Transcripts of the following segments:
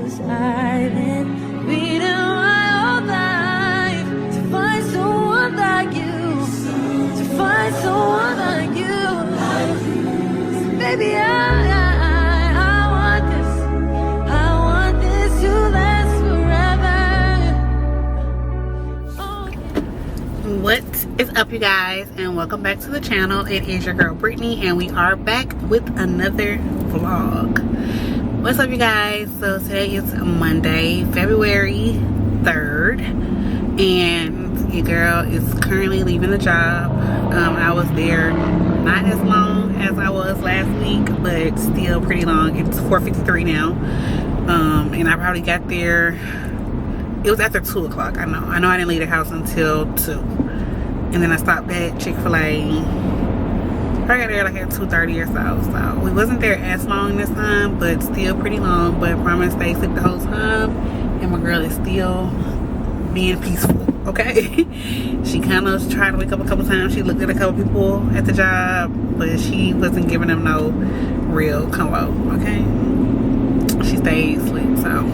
'cause I've been beating my whole life to find someone like you, to find someone like you. Baby, I want this to last forever. What is up, you guys, and welcome back to the channel. It is your girl Brittany, and we are back with another vlog. What's up, you guys? So today is Monday, February 3rd, and your girl is currently leaving the job. I was there not as long as I was last week, but still pretty long. It's 4:53 now, and I probably got there. It was after 2 o'clock. I know I didn't leave the house until 2, and then I stopped at Chick-fil-A. I got there like at 2:30 or so. So we wasn't there as long this time, but still pretty long. But I promise stay asleep the whole time, and my girl is still being peaceful. Okay. She kind of tried to wake up a couple times. She looked at a couple people at the job, but she wasn't giving them no real convo. Okay. She stayed asleep, so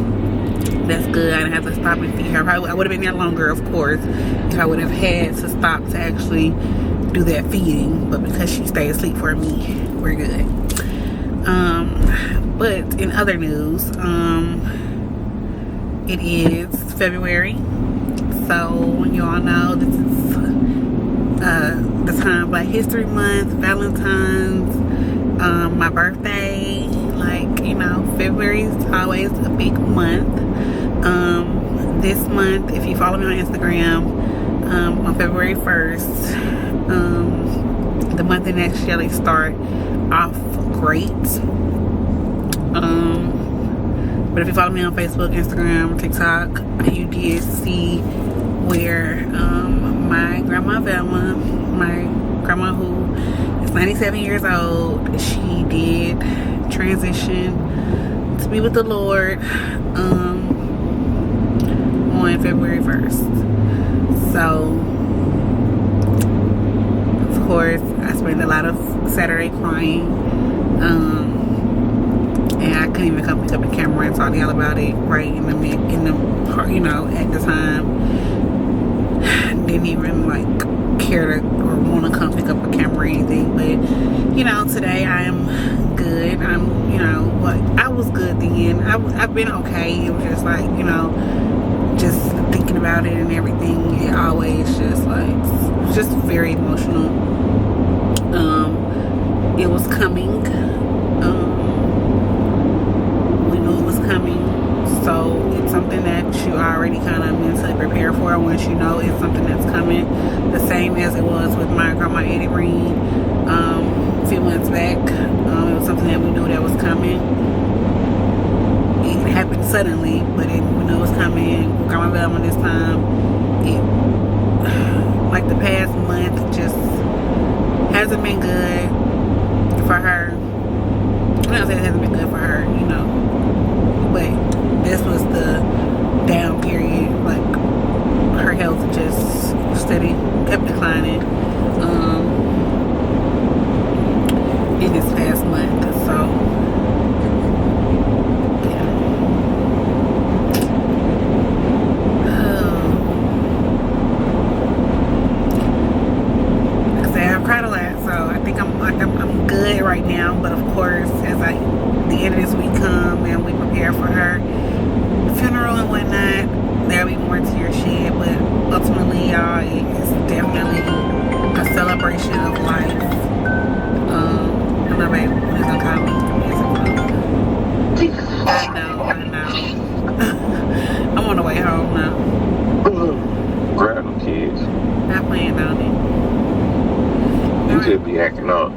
that's good. I didn't have to stop and feed her. I would have been there longer, of course, if I would have had to stop to actually do that feeding, but because she stayed asleep for me, we're good. But in other news, it is February, so you all know this is the time Black History Month, Valentine's, my birthday. Like, you know, February is always a big month. This month, if you follow me on Instagram, on February 1st, the month didn't actually start off great. But if you follow me on Facebook, Instagram, TikTok, you did see where my grandma Valma, my grandma who is 97 years old, she did transition to be with the Lord on February 1st. So of course I spent a lot of Saturday crying, and I couldn't even come pick up the camera and talk to y'all about it right in the you know, at the time. Didn't even like care to or want to come pick up a camera or anything, but you know, today I am good. I'm, you know, what, I was good then. I've been okay. It was just like, you know, just thinking about it and everything, it always just like, just very emotional. It was coming. We knew it was coming, so it's something that you already kind of mentally prepare for once you know it's something that's coming. The same as it was with my grandma Eddie Green a few months back. It was something that we knew that was coming. It happened suddenly, but we knew it was coming. Grandma Valma this time, like the past month, just hasn't been good for her. I'm not saying it hasn't been good for her, you know, but this was the down period. Like, her health just steady kept declining in this past month. So I'm good right now, but of course, as the end of this week come and we prepare for her funeral and whatnot, there'll be more tears shed. But ultimately, y'all, it's definitely a celebration of life. I know, babe, he's gonna call me. I know. I'm on the way home now. Grab them kids. Not playing on it. You should be acting up.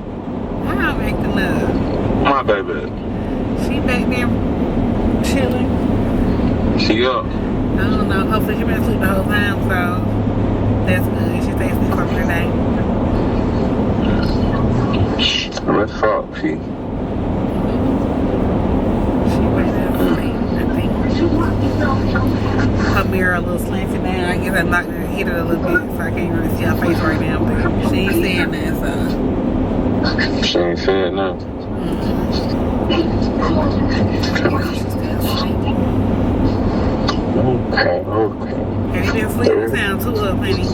I'm acting up. My baby. She back there chilling. She up. I don't know. Hopefully she been asleep the whole time, so that's good. She stays asleep for today. Let's fuck, she. She went to sleep, I think. Her mirror a little slanted down. I guess I knocked her, hit her a little bit, so I can't really see her face right now, but she ain't saying that, so. She ain't said nothing. She's still asleep. Okay. And you been sleeping sound too up, honey.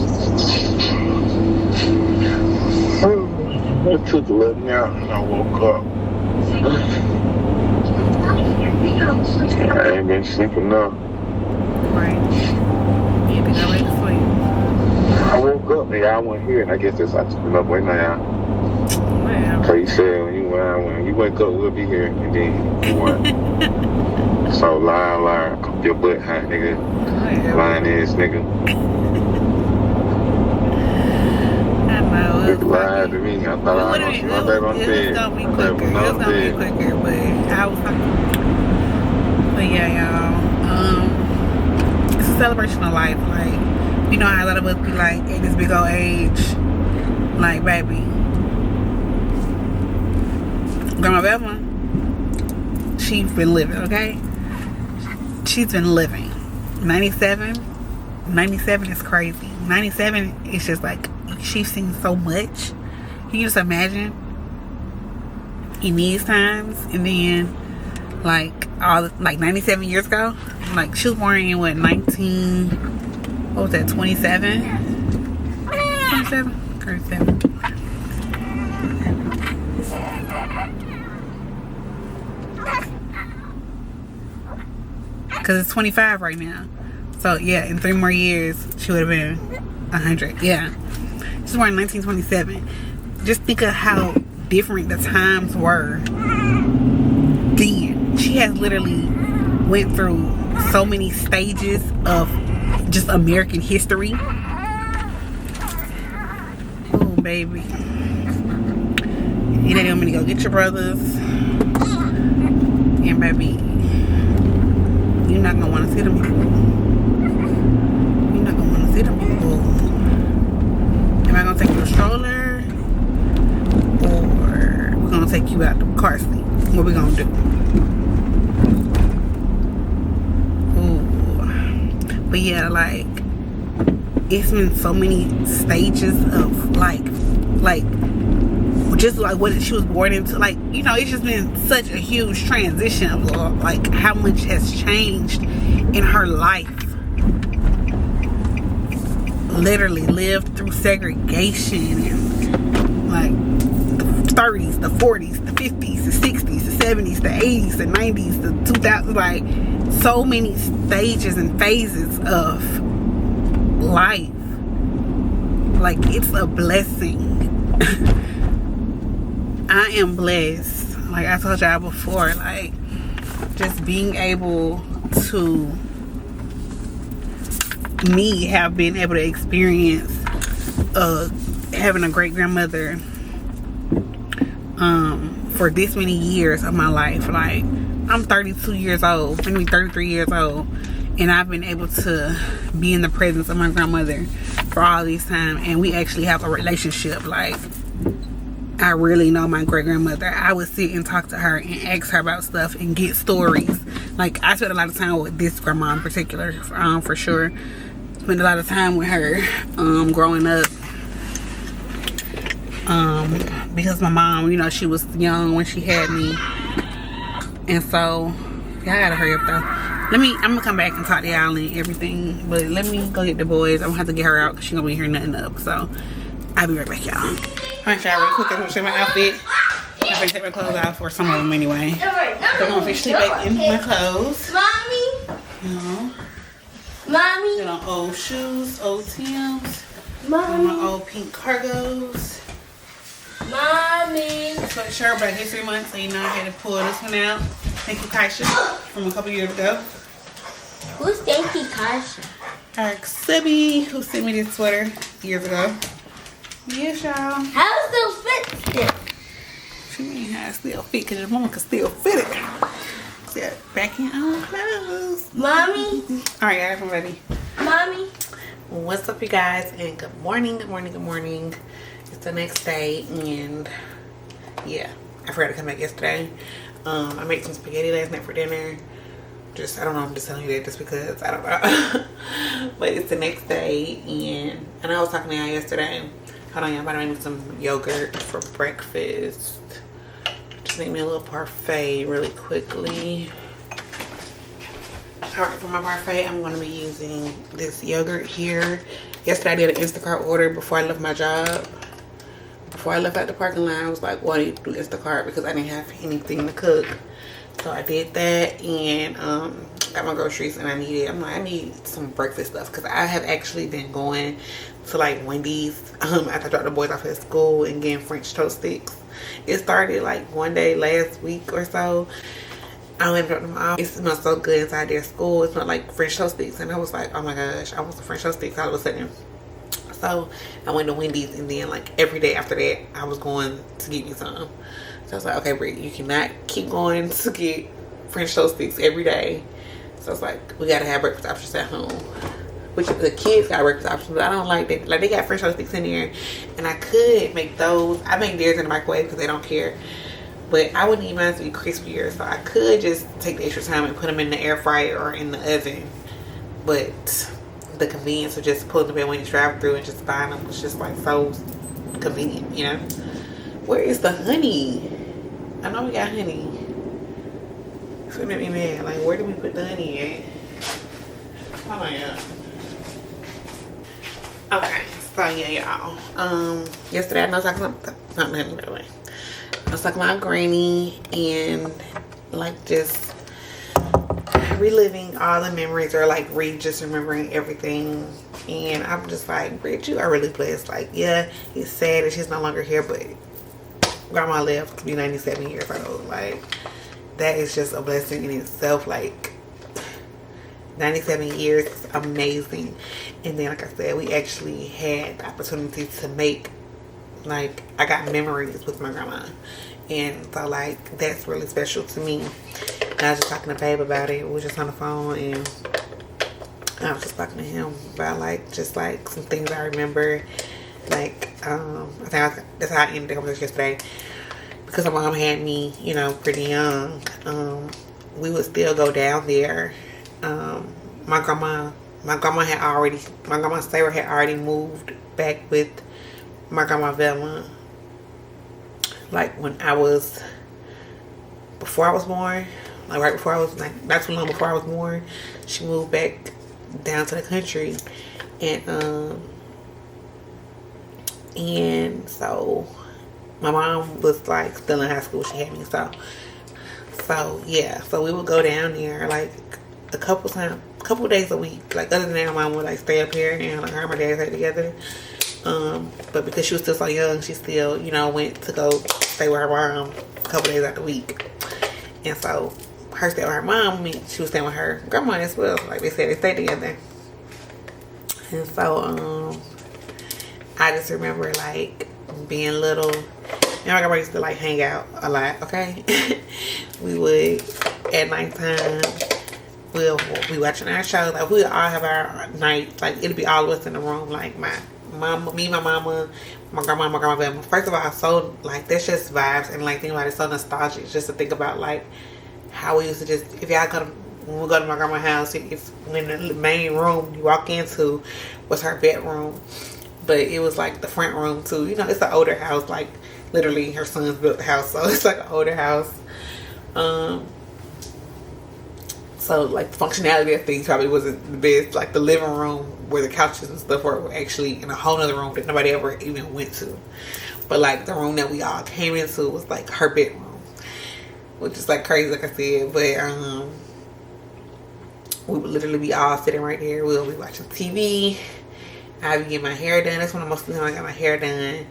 I took a little nap and I woke up. I ain't been sleeping now. Right. You need to go back to sleep. I woke up and y'all wasn't here, and I guess that's I took enough waiting on y'all. Well. So you said when you wake up, we'll be here, and then you weren't. So lie, your butt hot, nigga. Well. Lying ass nigga. I know. You lied to me. I thought I was going to my baby on bed. It was gonna be quicker. It was gonna be quicker, but I was like, but yeah, y'all. It's a celebration of life. Like, you know how a lot of us be like at this big old age, like, baby. Grandma Valma, she's been living, okay? She's been living. 97 is crazy. 97 is just like, she's seen so much. Can you just imagine in these times? And then like 97 years ago, like she was born in what, 27 37. Because it's 25 right now. So yeah, in 3 more years she would have been 100. Yeah, she's born in 1927. Just think of how different the times were then. She has literally went through so many stages of just American history. Oh baby, you didn't want me to go get your brothers, and baby, you're not gonna want to see them people. You're not gonna want to see them people. Am I gonna take you to a stroller, or we're gonna take you out the car seat? What we gonna do? Ooh. But yeah, like, it's been so many stages of like just like what she was born into. Like, you know, it's just been such a huge transition of like how much has changed in her life. Literally lived through segregation and like the 30s, the 40s, the 50s, the 60s, the 70s, the 80s, the 90s, the 2000s, like so many stages and phases of life. Like, it's a blessing. I am blessed. Like I told y'all before, like just being able to have been able to experience having a great grandmother for this many years of my life. Like, I'm 32 years old, maybe 33 years old, and I've been able to be in the presence of my grandmother for all this time, and we actually have a relationship. Like, I really know my great grandmother. I would sit and talk to her and ask her about stuff and get stories. Like, I spent a lot of time with this grandma in particular, for sure. Spent a lot of time with her growing up, because my mom, you know, she was young when she had me, and so y'all gotta hurry up though. I'm gonna come back and talk to y'all and everything, but let me go get the boys. I'm gonna have to get her out because she's gonna be here nothing up. So I'll be right back, y'all. Alright, y'all, real quick, I'm gonna show my outfit. I'm gonna take my clothes off, or some of them anyway. I'm gonna officially back in my clothes. Mommy. No. Mommy. Got on old shoes, old Timbs. Mommy. My old pink cargos. Mommy. Sweatshirt, Black History Month, so you know I had to pull this one out. Thank you, Kaisha, from a couple years ago. Who's Thank You, Kasha? Our Subby, who sent me this sweater years ago. Yes, y'all. How still fit still? What you mean how it still fit? Because your mama can still fit it. So, back in own clothes. Mommy. Alright, guys, I'm ready. Mommy. What's up, you guys? And good morning, good morning, good morning. It's the next day, and yeah, I forgot to come back yesterday. I made some spaghetti last night for dinner. Just, I don't know, I'm just telling you that just because, I don't know. But it's the next day, and I know I was talking to y'all yesterday. Hold on, y'all, I'm about to make some yogurt for breakfast. Just make me a little parfait really quickly. Alright, for my parfait, I'm going to be using this yogurt here. Yesterday I did an Instacart order before I left my job. Before I left out the parking lot, I was like, well, I need to do Instacart because I didn't have anything to cook. So I did that and got my groceries, and I need some breakfast stuff because I have actually been going to like Wendy's after I dropped the boys off at school and getting French toast sticks. It started like one day last week or so. I went and dropped them off. It smells so good inside their school. It smelled like French toast sticks, and I was like, oh my gosh, I want some French toast sticks all of a sudden. So I went to Wendy's, and then like every day after that I was going to get me some. So I was like, okay, Britt, you cannot keep going to get French toast sticks every day. So it's like, we gotta have breakfast options at home. Which the kids got breakfast options, but I don't like that. Like, they got French toast sticks in there, and I could make those. I make theirs in the microwave because they don't care. But I wouldn't need mine to be crispier, so I could just take the extra time and put them in the air fryer or in the oven. But the convenience of just pulling them in when you drive through and just buying them was just like so convenient, you know. Where is the honey? I know we got honey. It's gonna make me mad. Like, where did we put the honey at? Hold on, y'all. Okay, so yeah, y'all. Yesterday I know I was talking about something honey, by the way. I was talking about Granny and like just reliving all the memories, or like just remembering everything. And I'm just like, Britt, you are really blessed. Like, yeah, it's sad that she's no longer here, but grandma lived to be 97 years old. Like, that is just a blessing in itself. Like, 97 years is amazing. And then, like I said, we actually had the opportunity to make, like, I got memories with my grandma. And so, like, that's really special to me. And I was just talking to Babe about it. We were just on the phone, and I was just talking to him about, like, just, like, some things I remember. Like, I think that's how I ended the conversation yesterday. Because my mom had me, you know, pretty young. We would still go down there. My grandma Sarah had already moved back with my grandma Valma. Like, when I was, before I was born, like right before I was, like, not too long before I was born, she moved back down to the country. And so my mom was like still in high school. She had me, so yeah. So we would go down there like a couple days a week. Like, other than that, my mom would like stay up here, and like her and my dad stayed together. But because she was still so young, she still, you know, went to go stay with her mom a couple days out the week. And so her staying with her mom meant she was staying with her grandma as well. Like they said, they stayed together. And so I just remember like being little. And my grandma used to like hang out a lot, okay? We would, at nighttime, we'll be watching our shows. Like, we'll all have our nights. Like, it'll be all of us in the room. Like, my mama, me, my mama, my grandma. First of all, so, like, that's just vibes. And, like, think about it, it's so nostalgic just to think about, like, how we used to just, if y'all go to, when we go to my grandma's house, it's when the main room you walk into was her bedroom. But it was, like, the front room, too. You know, it's an older house. Like, literally, her sons built the house. So, it's, like, an older house. So, like, the functionality of things probably wasn't the best. Like, the living room where the couches and stuff were actually in a whole other room that nobody ever even went to. But, like, the room that we all came into was, like, her bedroom. Which is, like, crazy, like I said. But, we would literally be all sitting right there. We'll be watching TV. I be getting my hair done. That's when I most of the time I got my hair done.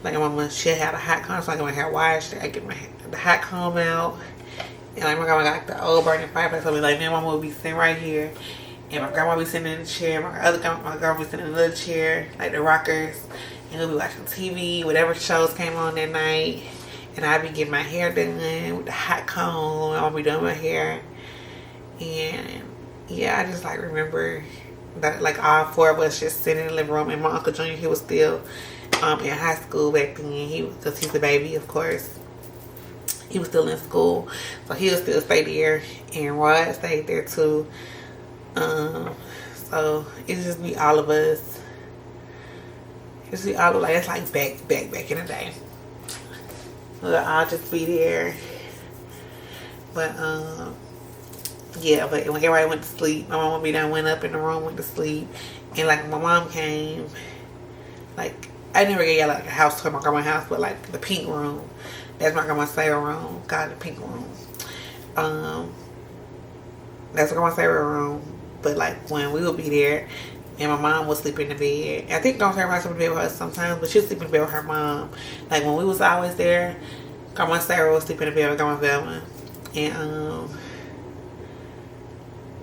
Like, my mama, she had a hot comb, so I get my hair washed. I get the hot comb out. And like, my grandma got like the old burning fireplace. So like, me and mama would be sitting right here. And my grandma would be sitting in the chair. My grandma would be sitting in another chair, like the rockers. And we'll be watching TV, whatever shows came on that night. And I'd be getting my hair done with the hot comb. I'll be doing my hair. And yeah, I just like remember that, like, all four of us just sitting in the living room. And my Uncle Junior, he was still in high school back then. Because he's a baby, of course. He was still in school, so he would still stay there, and Rod stayed there too. So it's just be all of us. It's be all of, like, it's like back in the day. We'll all just be there. But yeah, but when everybody went to sleep, my mom would be done, went up in the room, went to sleep. And like when my mom came, like I never get like a house tour, my grandma's house, but like the pink room, that's my grandma's favorite room. God, the pink room. That's my grandma's favorite room. But like when we would be there, and my mom would sleep in the bed. I think don't everybody sleep in the bed with her sometimes, but she would sleep in the bed with her mom. Like when we was always there, Grandma Sarah would sleep in the bed with Grandma Valma. And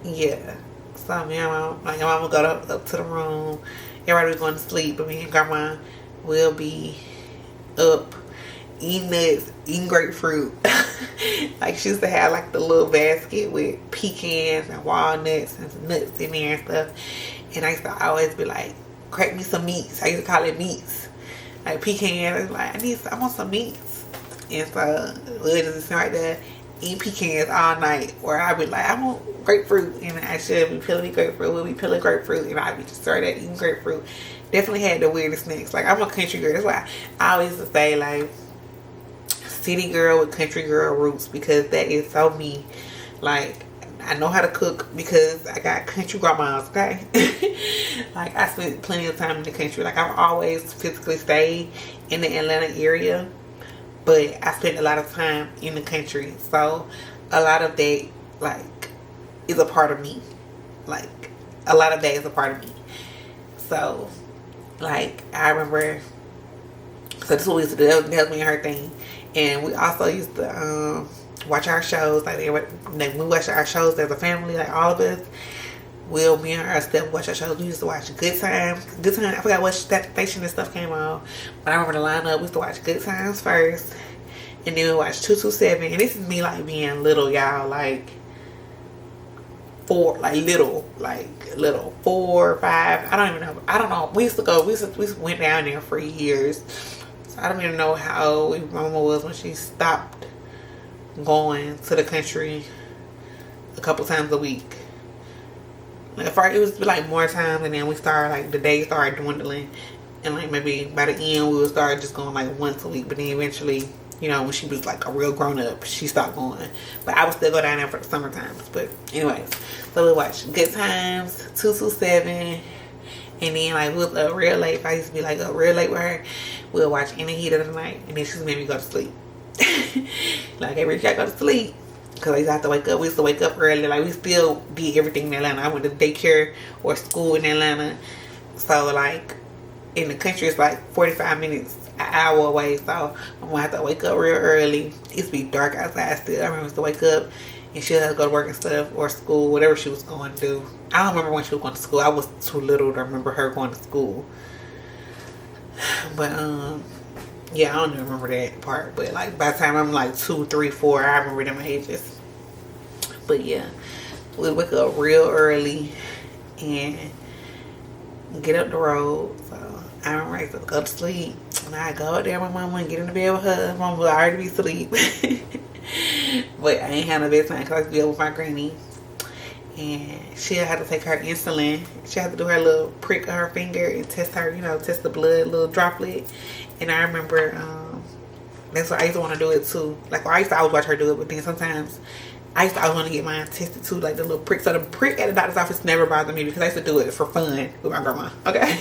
yeah. So me and my mom would go up to the room. Everybody was going to sleep, but me and Grandma will be up eating nuts, eating grapefruit. Like she used to have like the little basket with pecans and walnuts and some nuts in there and stuff. And I used to always be like, crack me some meats. I used to call it meats. Like pecans. Like I want some meats. And so we'll just sit right there eating pecans all night. Or I'd be like, I want grapefruit. And I should be peeling grapefruit. We'll be peeling grapefruit. And I'd be just right there eating grapefruit. Definitely had the weirdest snacks. Like I'm a country girl. That's why I always used to say like city girl with country girl roots, because that is so me. Like I know how to cook because I got country grandmas, okay? Like I spent plenty of time in the country. Like I've always physically stayed in the Atlanta area, but I spent a lot of time in the country. So a lot of that like is a part of me. Like a lot of that is a part of me. So like I remember, so this is what we used to do. That was me and her thing. And we also used to watch our shows. Like when we watch our shows as a family, like all of us, me and her still watch our shows. We used to watch Good Times. Good Times, I forgot what station this stuff came on, but I remember the lineup. We used to watch Good Times first, and then we watched 227. And this is me like being little, y'all, like 4, like little 4, 5. I don't even know. I don't know. We went down there for years. So I don't even know how old my mama was when she stopped going to the country a couple times a week. Like first it was like more times, and then we started like the days started dwindling, and like maybe by the end we would start just going like once a week. But then eventually, you know, when she was like a real grown up, she stopped going. But I would still go down there for the summer times. But anyways, so we watched Good Times, 227, and then like we was up real late. If I used to be like up real late with her, we'll watch In the Heat of the Night, and then she made me go to sleep. Like every day I go to sleep, because I used to have to wake up. We used to wake up early. Like we still did everything in Atlanta. I went to daycare or school in Atlanta. So like in the country it's like 45 minutes, an hour away. So I'm gonna have to wake up real early. It used to be dark outside still. I remember I used to wake up and she'll have to go to work and stuff, or school, whatever she was going to do. I don't remember when she was going to school. I was too little to remember her going to school. But yeah, I don't even remember that part. But like by the time I'm like 2, 3, 4, I remember them ages. But yeah, we wake up real early and get up the road. So I remember I used to go to sleep, and I go up there with my mama and get in the bed with her. Mama would already be asleep. But I ain't had no bedtime because I used to be up with my granny. And she'll have to take her insulin. She had to do her little prick on her finger and test her, you know, test the blood, little droplet. And I remember, that's what I used to want to do it too. Like, well, I used to always watch her do it, but then sometimes I used to always want to get mine tested too, like the little prick. So the prick at the doctor's office never bothered me because I used to do it for fun with my grandma, okay?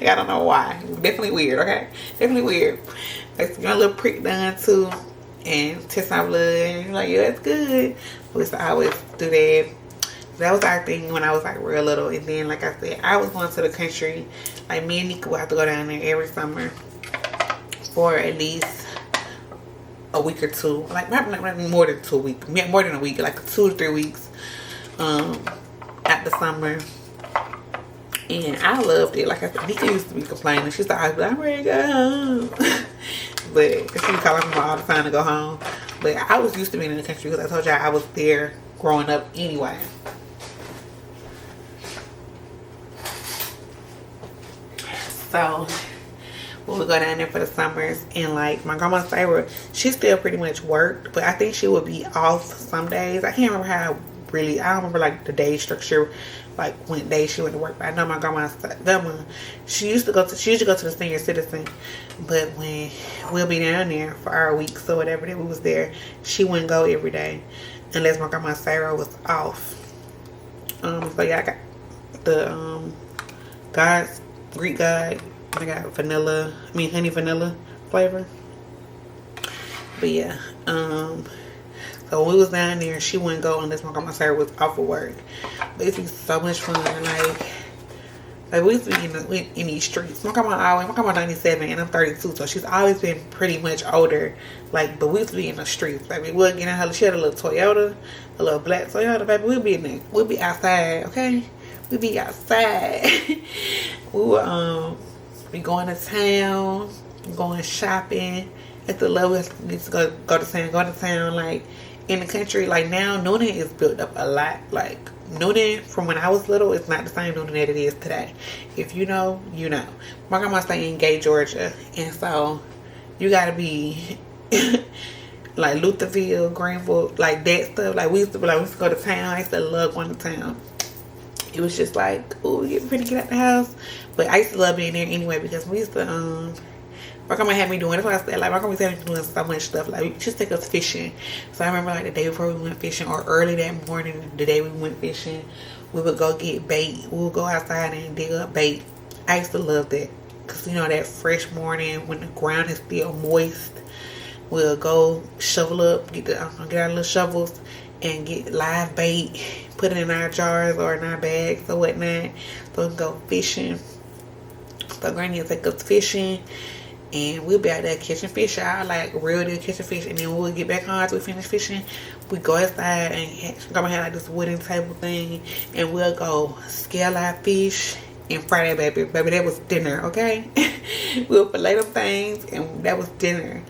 Like, I don't know why. Definitely weird, okay? Definitely weird. Like, so you got a little prick done too and test my blood. And you're like, yeah, that's good. We used to always do that. That was our thing when I was like real little. And then, like I said, I was going to the country. Like me and Nika would have to go down there every summer for at least a week or two. Like maybe more than 2 weeks. More than a week. Like 2 to 3 weeks at the summer. And I loved it. Like I said, Nika used to be complaining. She used to always be like, I'm ready to go home. But she was calling me all the time to go home. But I was used to being in the country because I told y'all I was there growing up anyway. So we would go down there for the summers, and like my grandma's favorite, she still pretty much worked, but I think she would be off some days. I can't remember how really, I don't remember like the day structure, like when days she went to work. But I know my grandma's Valma, she used to go to the senior citizen, but when we'll be down there for our weeks or whatever that we was there, she wouldn't go every day. unless my grandma Sarah was off. So yeah, I got the God's Greek God. I got vanilla, honey vanilla flavor. But yeah, so when we was down there, she wouldn't go unless my grandma Sarah was off of work. But it's so much fun. Like we used to be in these streets. My grandma 97 and I'm 32, so she's always been pretty much older. Like, but we used to be in the streets. Like we would get in her. She had a little Toyota, a little black Toyota, baby. We'd be outside, okay? We'd be outside. We would be going to town, going shopping. At the lowest, we used to go to town. Like in the country, like now, Noonan is built up a lot. Like Noonan, from when I was little, it's not the same Noonan that it is today. If you know, you know. My grandma stayed in Gay, Georgia, and so you gotta be like Lutherville, Greenville, like that stuff. Like we used to go to town. I used to love going to town. It was just like, oh, we get get out the house. But I used to love being there anyway because we used to my grandma had me doing, that's why I said, like, my grandma had me doing so much stuff. Like, we just take us fishing. So I remember, like, the day before we went fishing, or early that morning, the day we went fishing, we would go get bait. We would go outside and dig up bait. I used to love that. Because, you know, that fresh morning when the ground is still moist, we'll go shovel up, get our little shovels, and get live bait, put it in our jars or in our bags or whatnot. So we can go fishing. So Granny would take us fishing. And we'll be out there catching fish out, like real deal catching fish. And then when we'll get back home after we finish fishing, we go outside and grandma had like this wooden table thing, and we'll go scale our fish and fry that baby. Baby, that was dinner, okay? We'll fillet them things, and that was dinner.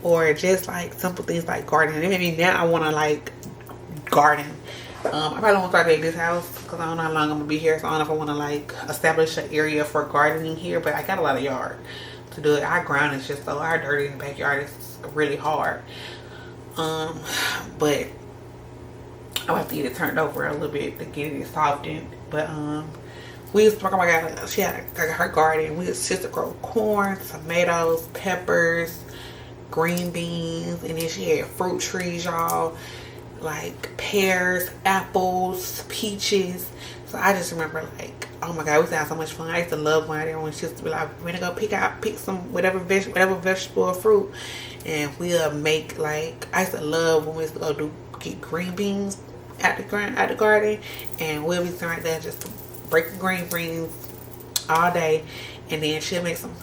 Or just like simple things like gardening. Maybe now I want to like garden. I probably won't start at this house because I don't know how long I'm gonna be here. So I don't know if I want to like establish an area for gardening here. But I got a lot of yard to do it. Our ground is just so our dirty in the backyard is really hard. But I'll have to get it turned over a little bit to get it softened. But we used to, oh my God, she had her garden. We used to grow corn, tomatoes, peppers, green beans, and then she had fruit trees, y'all, like pears, apples, peaches. So I just remember, like, oh my God, we used to have so much fun. I used to love going there when she used to be like, we're gonna go pick some whatever vegetable or fruit, and we'll make, like, I used to love when we used to go get green beans at the garden, and we'll be sitting right there just breaking green beans all day, and then she'll make some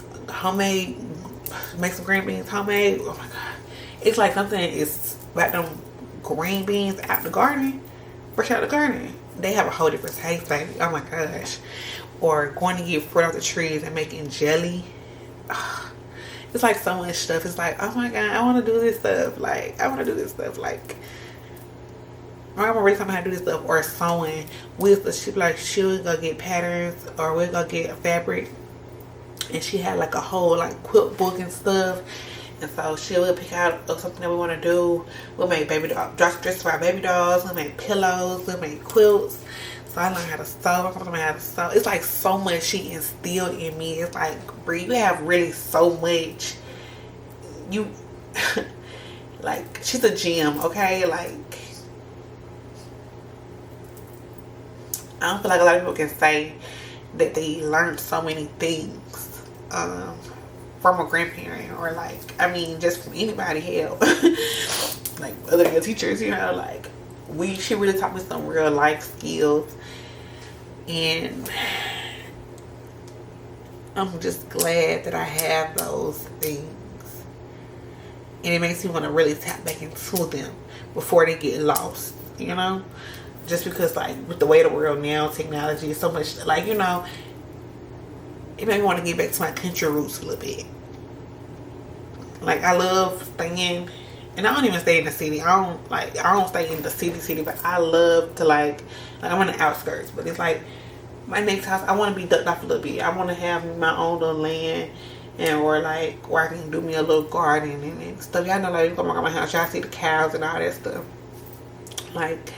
green beans homemade. Oh my God, it's like something is about them green beans out the garden, fresh out the garden. They have a whole different taste, baby. Oh my gosh. Or going to get fruit off the trees and making jelly. It's like so much stuff. It's like, oh my God, I want to do this stuff. Like, I want to do this stuff. Like, my grandma really taught me how to do this stuff. Or sewing. She would go get patterns, or we'd go get a fabric. And she had like a whole like quilt book and stuff. And so she would pick out something that we want to do. We'll make baby doll dresses for our baby dolls. We'll make pillows. We'll make quilts. So I learned how to sew. It's like so much she instilled in me. It's like, Brie, you have really so much. You, like, she's a gem, okay? Like, I don't feel like a lot of people can say that they learned so many things from a grandparent, or like, I mean, just from anybody, hell. Like other than your teachers, you know, like she really taught me some real life skills, and I'm just glad that I have those things, and it makes me want to really tap back into them before they get lost, you know, just because like with the way of the world now, technology is so much, like, you know, it made me want to get back to my country roots a little bit. Like, I love staying, and I don't even stay in the city. I don't stay in the city, but I love to like I'm on the outskirts. But it's like my next house, I want to be ducked off a little bit. I want to have my own little land, and or like where I can do me a little garden and stuff. Y'all know, like, you come around my house, y'all see the cows and all that stuff. Like,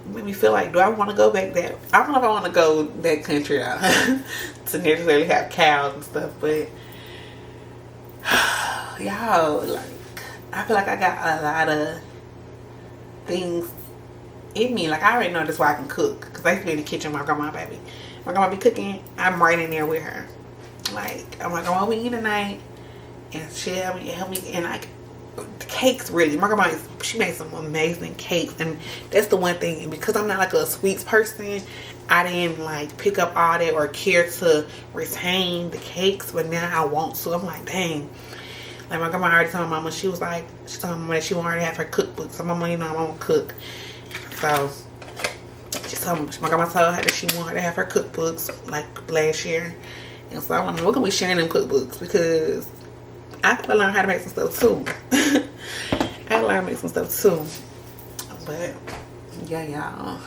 made me feel like, do I want to go back there? I don't know if I want to go that country out to necessarily have cows and stuff, but y'all, like, I feel like I got a lot of things in me. Like, I already know that's why I can cook. Because I used to be in the kitchen with my grandma, baby. My grandma be cooking, I'm right in there with her. Like, I'm like, grandma, we eat tonight. And she'll help me. And like, the cakes, really. My grandma, she makes some amazing cakes. And that's the one thing. And because I'm not like a sweets person, I didn't like pick up all that or care to retain the cakes. But now I want to. I'm like, dang. Like, my grandma already told my mama, she told my mama that she wanted to have her cookbook. So my mama, you know, I'm gonna cook. So my grandma told her that she wanted to have her cookbooks like last year. And so I'm like, we're gonna be sharing them cookbooks because I gotta learn how to make some stuff too. I gotta learn how to make some stuff too. But yeah, y'all,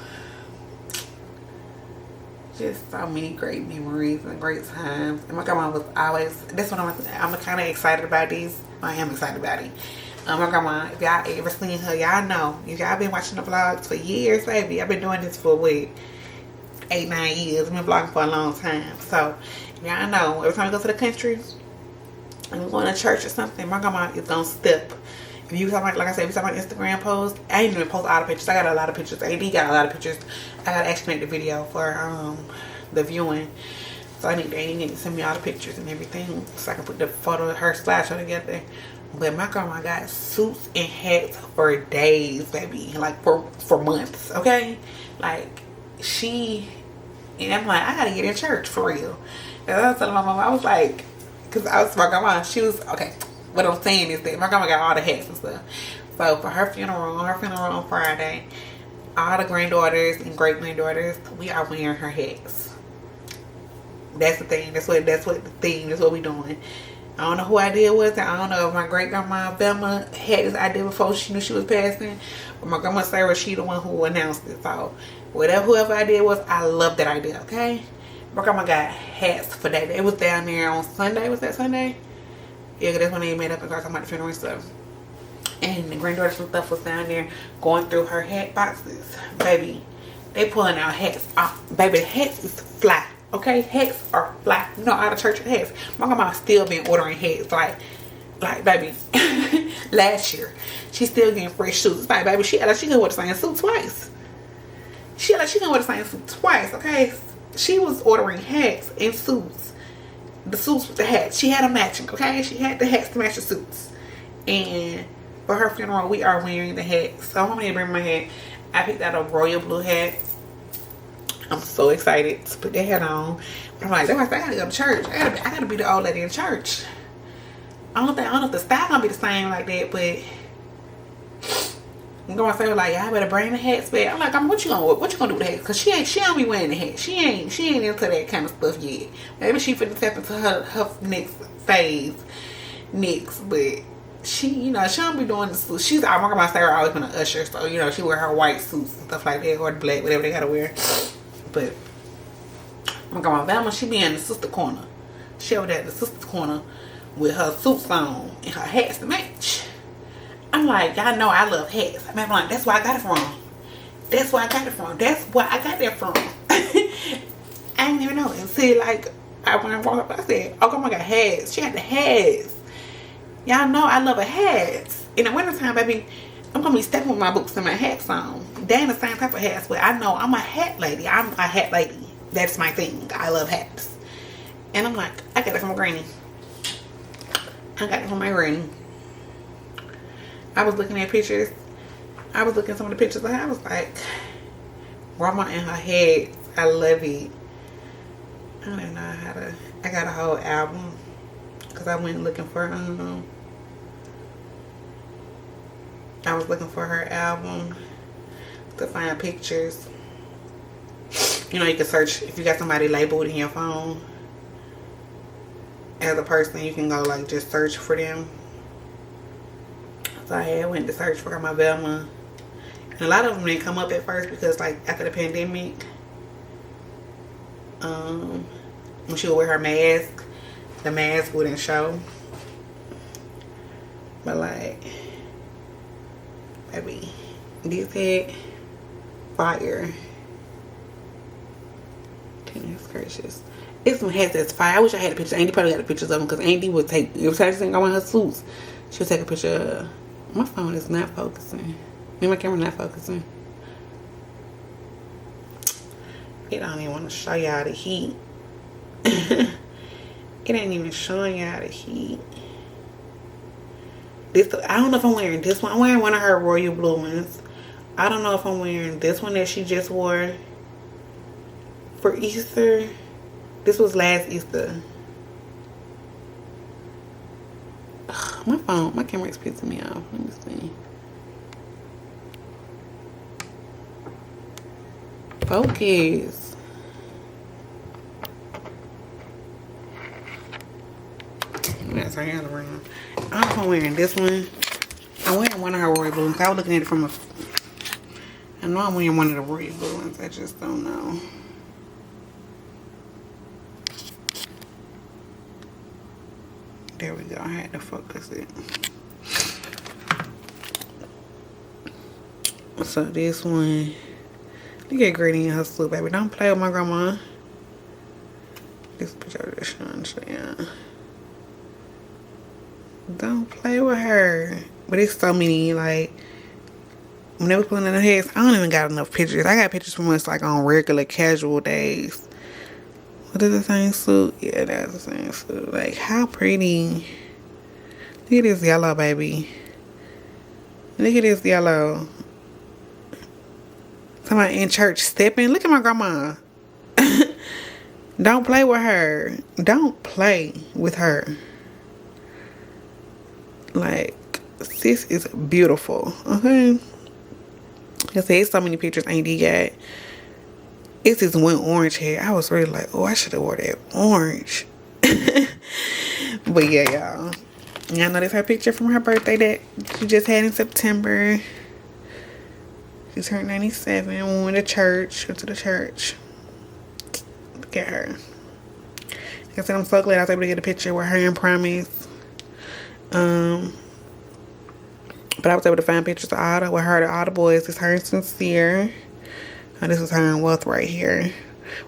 just so many great memories and great times. And my grandma was always, that's what I'm kind of excited about these. I am excited about it. My grandma, if y'all ever seen her, y'all know. If y'all been watching the vlogs for years, baby, I've been doing this for what, 8-9 years. I've been vlogging for a long time. So y'all know, every time I go to the country and we're going to church or something, my grandma is gonna step. If you talk like I said, if you talk about Instagram posts, I ain't even post all the pictures. I got a lot of pictures. AD got a lot of pictures. I gotta actually make the video for the viewing. So I need to send me all the pictures and everything so I can put the photo of her slideshow together. But my grandma got suits and hats for days, baby. Like for months, okay? Like and I'm like, I gotta get in church for real. And I was telling my mom, I was like, because I was my grandma, she was, okay, what I'm saying is that my grandma got all the hats and stuff. So for her funeral on Friday, all the granddaughters and great granddaughters, we are wearing her hats. That's the thing. That's what the theme. That's what we doing. I don't know who idea was. I don't know if my great grandma Valma had this idea before she knew she was passing, but my grandma Sarah, she the one who announced it. So whoever idea was, I love that idea. Okay, my grandma got hats for that. It was down there on Sunday. Was that Sunday? Yeah, that's when they made up and started talking about the funeral and stuff. And the granddaughters and stuff was down there going through her hat boxes. Baby, they pulling out hats. Baby, the hats is fly. Okay, hats are fly. You know, out of church hats. My grandma still been ordering hats. Like baby, last year she still getting fresh suits. Like baby, she gonna wear the same suit twice. She gonna wear the same suit twice. Okay, she was ordering hats and suits. The suits with the hats. She had a matching. Okay, she had the hats to match the suits. And for her funeral, we are wearing the hats. So I'm gonna bring my hat. I picked out a royal blue hat. I'm so excited to put that hat on. But I'm like, I gotta go to church. I gotta be the old lady in church. I don't know if the style gonna be the same like that, but I'm gonna say like, I better bring the hats back. I'm like, what you gonna do with the hats? Cause she don't be wearing the hat. She ain't into that kind of stuff yet. Maybe she finna step into her next phase next, but she, you know, she don't be doing the suits. She's, my grandma Sarah always been an usher, so you know she wear her white suits and stuff like that, or the black, whatever they gotta wear. But my grandma Valma, she be in the sister corner. She over there at the sister corner with her suits on and her hats to match. I'm like, y'all know I love hats. I'm like, that's where I got it from. That's where I got it from. That's where I got that from. I didn't even know. And see, like, when I walked up, I said, oh, grandma got hats. She got the hats. Y'all know I love her hats. In the wintertime, baby, I'm gonna be stepping with my books and my hats on. They ain't the same type of hats, but I know I'm a hat lady. I'm a hat lady. That's my thing. I love hats. And I'm like, I got it from my granny. I got it from my granny. I was looking at pictures. I was looking at some of the pictures and I was like, grandma and her hats. I love it. I don't know how to. I got a whole album because I went looking for I was looking for her album to find pictures. You know, you can search if you got somebody labeled in your phone as a person. You can go like just search for them. So I went to search for my Valma, and a lot of them didn't come up at first because like after the pandemic, when she would wear her mask, the mask wouldn't show. But like, baby, this head fire. Goodness gracious. It's some hats that's fire. I wish I had a picture. Andy probably got the pictures of them because Andy would take, every time she think I want her suits, she'll take a picture. My phone is not focusing. Me, my camera not focusing. It don't even want to show y'all the heat. It ain't even showing y'all the heat. This, I don't know if I'm wearing this one. I'm wearing one of her royal blue ones. I don't know if I'm wearing this one that she just wore for Easter. This was last Easter. Ugh, my phone, my camera is pissing me off. Let me see. Focus. That's her hand around. I don't know if I'm wearing this one. I'm wearing one of her royal blue ones. I was looking at it from a. I know I'm wearing one of the royal blue ones. I just don't know. There we go. I had to focus it. So this one. Look at Granny in her suit, baby. Don't play with my grandma. This picture of the sun, so yeah. Don't play with her. But it's so many, like, whenever pulling in the heads, I don't even got enough pictures. I got pictures from us, like, on regular, casual days. What is the same suit? Yeah, that's the same suit. Like, how pretty. Look at this yellow, baby. Look at this yellow. Somebody in church stepping. Look at my grandma. Don't play with her. Don't play with her. Like, sis is beautiful. Okay? Like I said, it's so many pictures Ain't got. It's this one orange hair. I was really like, oh, I should have wore that orange. But yeah, y'all. Y'all know this her picture from her birthday that she just had in September. She turned 97. We went to church. Went to the church. Look at her. Like I said, I'm so glad I was able to get a picture with her and Promise. But I was able to find pictures of with her, all the boys. It's her and Sincere. This is her and Wealth right here.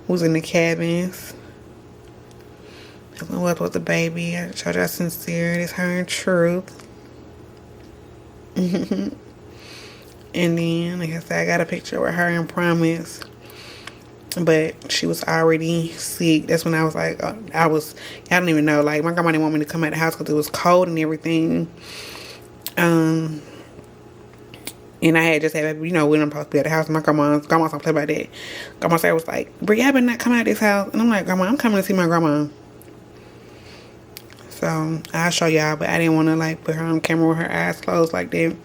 Who's in the cabins. This one Wealth was the baby. I showed y'all Sincere. This her and Truth. And then, like I said, I got a picture with her and Promise. But she was already sick. That's when I was like, y'all don't even know. Like, my grandma didn't want me to come out the house because it was cold and everything. And I had just had, when I'm supposed to be at the house. My grandma's don't play about that. Grandma said, was like, Bri, I better not come out of this house. And I'm like, Grandma, I'm coming to see my grandma. So, I'll show y'all. But I didn't want to, like, put her on camera with her eyes closed like that.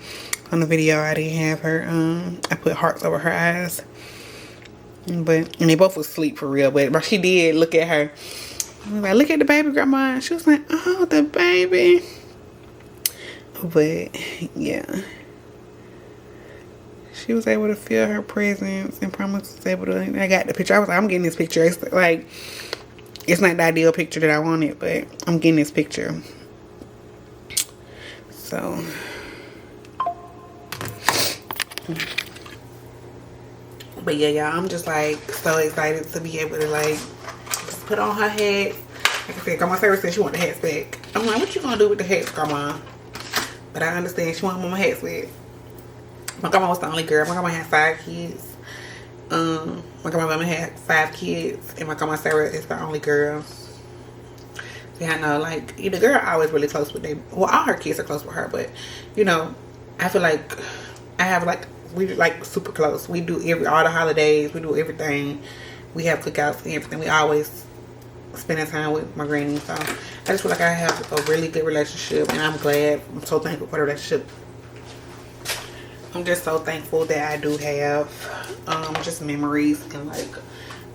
On the video, I didn't have her, I put hearts over her eyes. And they both was asleep for real. But she did look at her. I was like, look at the baby, Grandma. And she was like, oh, the baby. But, yeah. She was able to feel her presence. And Promise was able to, I got the picture. I was like, I'm getting this picture. It's like, it's not the ideal picture that I wanted. But I'm getting this picture. So... But yeah, y'all, I'm just like so excited to be able to like just put on her hat. Like I said, Grandma Sarah said she want the hats back. I'm like, what you gonna do with the hats, Grandma? But I understand she want my hats back. My grandma was the only girl. My grandma had 5 kids. My grandma had 5 kids, and my Grandma Sarah is the only girl. So yeah, I know, like, the girl always really close with them. Well, all her kids are close with her, but I feel like I have like. We like super close. We do all the holidays. We do everything. We have cookouts and everything. We always spending time with my granny. So I just feel like I have a really good relationship, and I'm glad. I'm so thankful for the relationship. I'm just so thankful that I do have just memories and like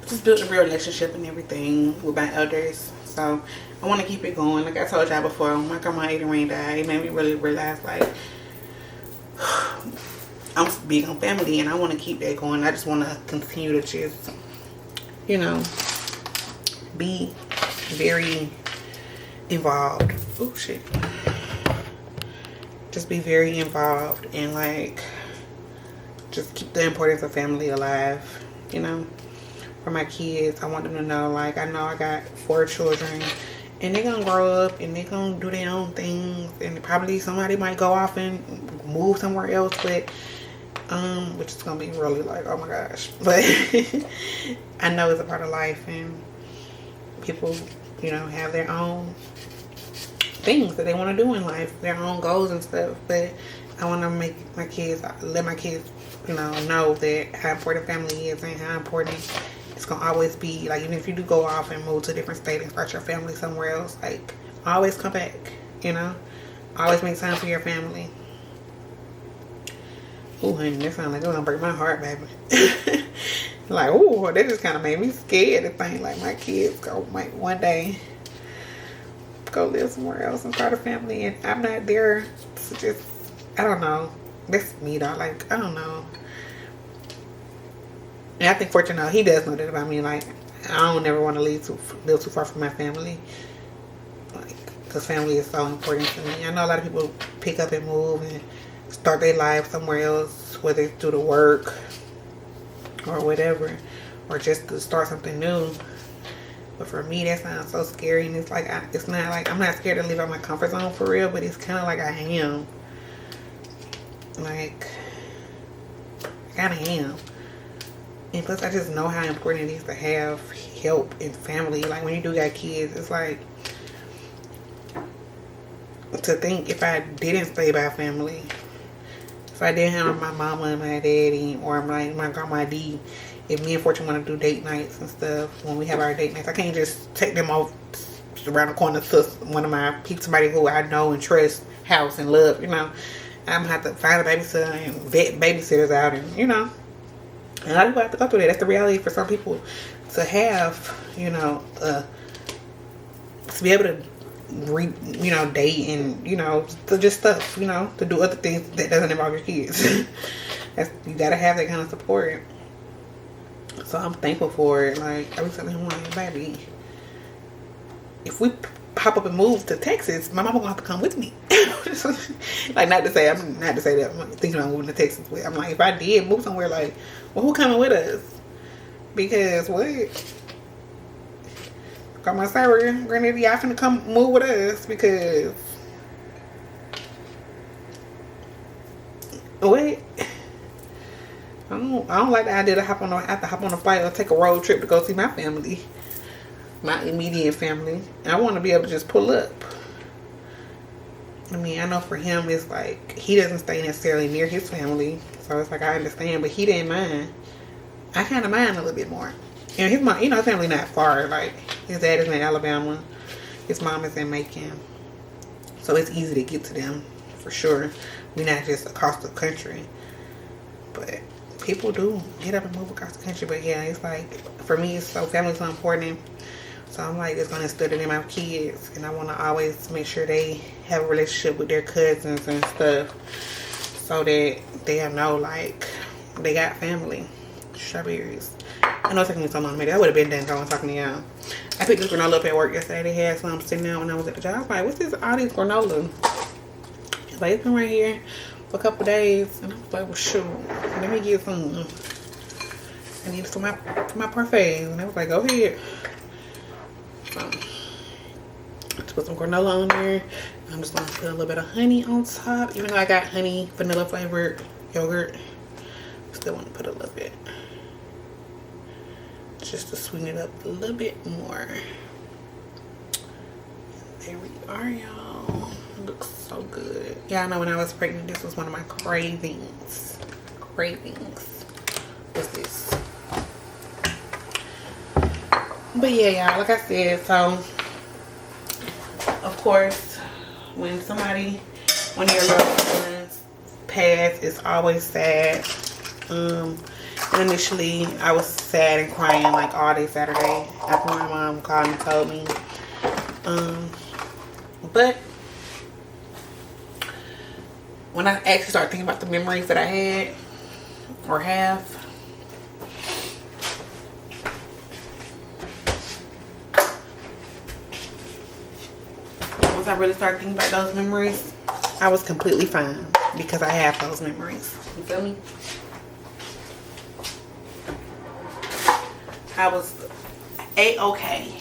just build a real relationship and everything with my elders. So I want to keep it going. Like I told y'all before, when my grandma Adrienne died, it made me really realize like I'm big on family, and I want to keep that going. I just want to continue to just, be very involved. Oh, shit. Just be very involved and, like, just keep the importance of family alive, For my kids, I want them to know, like, I know I got 4 children, and they're going to grow up, and they're going to do their own things, and probably somebody might go off and move somewhere else, but which is gonna be really like, oh my gosh. But I know it's a part of life, and people, you know, have their own things that they want to do in life, their own goals and stuff. But I want to make my kids, let my kids, you know that how important family is and how important it's gonna always be. Like, even if you do go off and move to a different state and start your family somewhere else, like, always come back, you know, always make time for your family. Ooh, honey, that sounds like it's gonna break my heart, baby. Like, ooh, that just kind of made me scared to think like my kids might one day go live somewhere else and start a family, and I'm not there to just, I don't know. That's me though. Like, I don't know. And I think fortunately he does know that about me. Like, I don't ever want to live too far from my family. Like, because family is so important to me. I know a lot of people pick up and move and start their life somewhere else, whether it's due to work or whatever, or just to start something new. But for me, that sounds so scary. And it's like, it's not like, I'm not scared to leave out my comfort zone for real, but it's kind of like I am. Like, I kind of am. And plus, I just know how important it is to have help and family. Like, when you do got kids, it's like, to think if I didn't stay by family, if I didn't have my mama and my daddy, or my grandma D, if me and Fortune want to do date nights and stuff, when we have our date nights, I can't just take them off around the corner to one of my somebody who I know and trust house and love, you know. I'm gonna have to find a babysitter and vet babysitters out, and you know, and a lot of people have to go through that. That's the reality for some people, to have, you know, to be able to date and, you know, to just stuff, you know, to do other things that doesn't involve your kids. You gotta have that kind of support. So I'm thankful for it. Like, I was telling him, like, baby, if we pop up and move to Texas, my mama gonna have to come with me. Like, not to say that I'm thinking about moving to Texas, but I'm like, if I did move somewhere, like, well, who coming with us? Because what? Grandma Sarah, Granddaddy, y'all finna come move with us, because what? I don't like the idea to have to hop on a flight or take a road trip to go see my family, my immediate family. I want to be able to just pull up. I mean, I know for him, it's like, he doesn't stay necessarily near his family, so it's like, I understand, but he didn't mind. I kind of mind a little bit more. And his mom, you know, his family not far. Like, his dad is in Alabama, his mom is in Macon, so it's easy to get to them for sure. We're not just across the country, but people do get up and move across the country. But yeah, it's like, for me, it's so, family's so important. So I'm like, it's gonna instill it in my kids, and I want to always make sure they have a relationship with their cousins and stuff, so that they'll know, like, they got family. Strawberries. I know it's taking me so long to make it. I would have been done going talking to y'all. I picked this granola up at work yesterday. They had some sitting there when I was at the job. I was like, what's this, all these granola? It's like, it's been right here for a couple days. And I was like, well, shoot, let me get some. I need it for my parfait. And I was like, go ahead. So, let's put some granola on there. I'm just going to put a little bit of honey on top. Even though I got honey, vanilla flavored yogurt, I still want to put a little bit, just to sweeten it up a little bit more. There we are, y'all. It looks so good. Yeah, I know when I was pregnant, this was one of my cravings. What's this? But yeah, y'all, like I said, so of course, when one of your loved ones pass, it's always sad. And initially, I was sad and crying like all day Saturday after my mom called and told me. But when I actually started thinking about the memories that I had or have, once I really started thinking about those memories, I was completely fine, because I have those memories. You feel me? I was A-okay.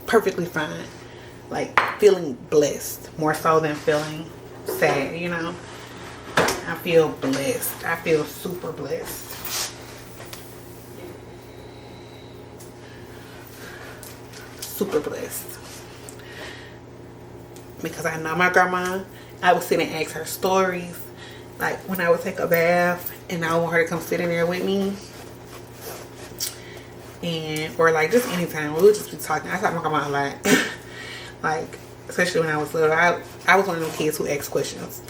Perfectly fine. Like, feeling blessed more so than feeling sad, you know? I feel blessed. I feel super blessed. Super blessed. Because I know my grandma, I would sit and ask her stories. Like when I would take a bath and I want her to come sit in there with me. And, or like just anytime, we would just be talking. I talk to my grandma a lot. Like, especially when I was little, I was one of those kids who asked questions.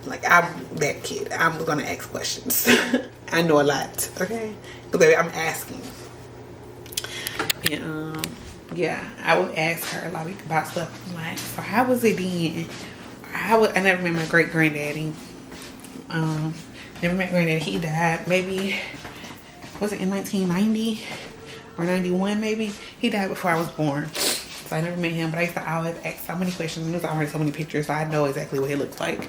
Like, I'm that kid. I'm gonna ask questions. I know a lot, okay? But baby, I'm asking. And, yeah, I would ask her a lot about stuff. Like, so how was it then? I never met my great granddaddy. Never met granddaddy. He died maybe, was it in 1990 or 91 maybe? He died before I was born. So I never met him, but I used to always ask so many questions. And there's already so many pictures, so I know exactly what he looks like.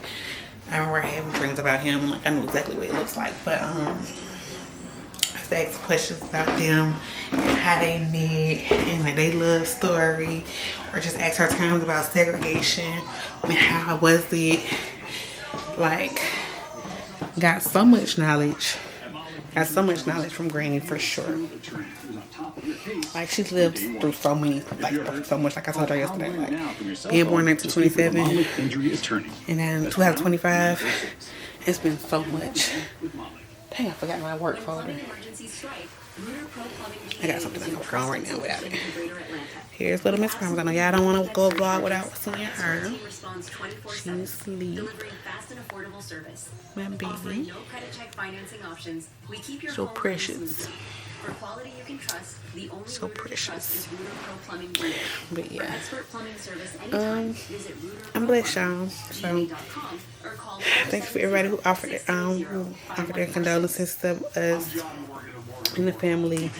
I remember having dreams about him. Like, I know exactly what he looks like. But I used to ask questions about them and how they met and like their love story, or just ask her times about segregation and how was it. Like, got so much knowledge. Got so much knowledge from Granny for sure. Like, she's lived through so many, like, so much, like I told her yesterday. Like, being born in 1927 and then 2025, it's been so much. Dang, I forgot my work folder. I got something I can work on right now without it. Here's little Miss Promise. I know y'all don't want to go vlog without seeing her. She's asleep. My baby. So precious. So precious. But yeah. I'm blessed, y'all. So thanks for everybody who offered their condolences to us and the family.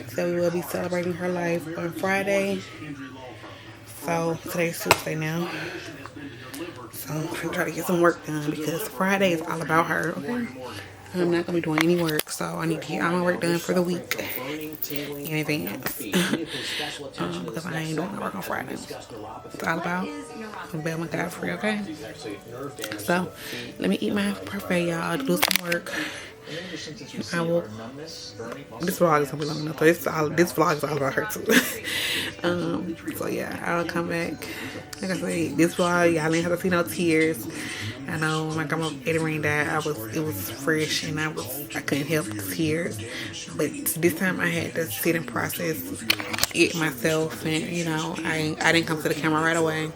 So we will be celebrating her life on Friday. So today's Tuesday now. So I'm trying to get some work done because Friday is all about her. Okay? I'm not gonna be doing any work, so I need to get all my work done for the week in advance. Because I ain't doing my work on Friday. It's all about Valma Godfrey, okay? So let me eat my parfait, y'all. Do some work. I will. This vlog is gonna be long enough. So this vlog is all about her too. So yeah, I'll come back. Like I say, this vlog y'all ain't have to see no tears. I know when my grandma Eddie Rain died, it was fresh and I couldn't help the tears. But this time I had to sit and process it myself, and you know I didn't come to the camera right away.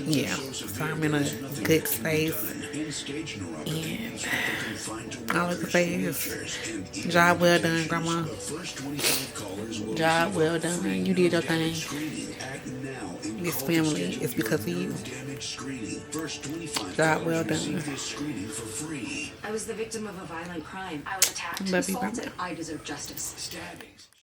Yeah, so I'm in a good space, and all I can say is job well done, Grandma. Job well done. You did your thing. This family is because of you. Job well done. I was the victim of a violent crime. I was attacked, Love you, assaulted. Grandma. I deserve justice. Stabbings.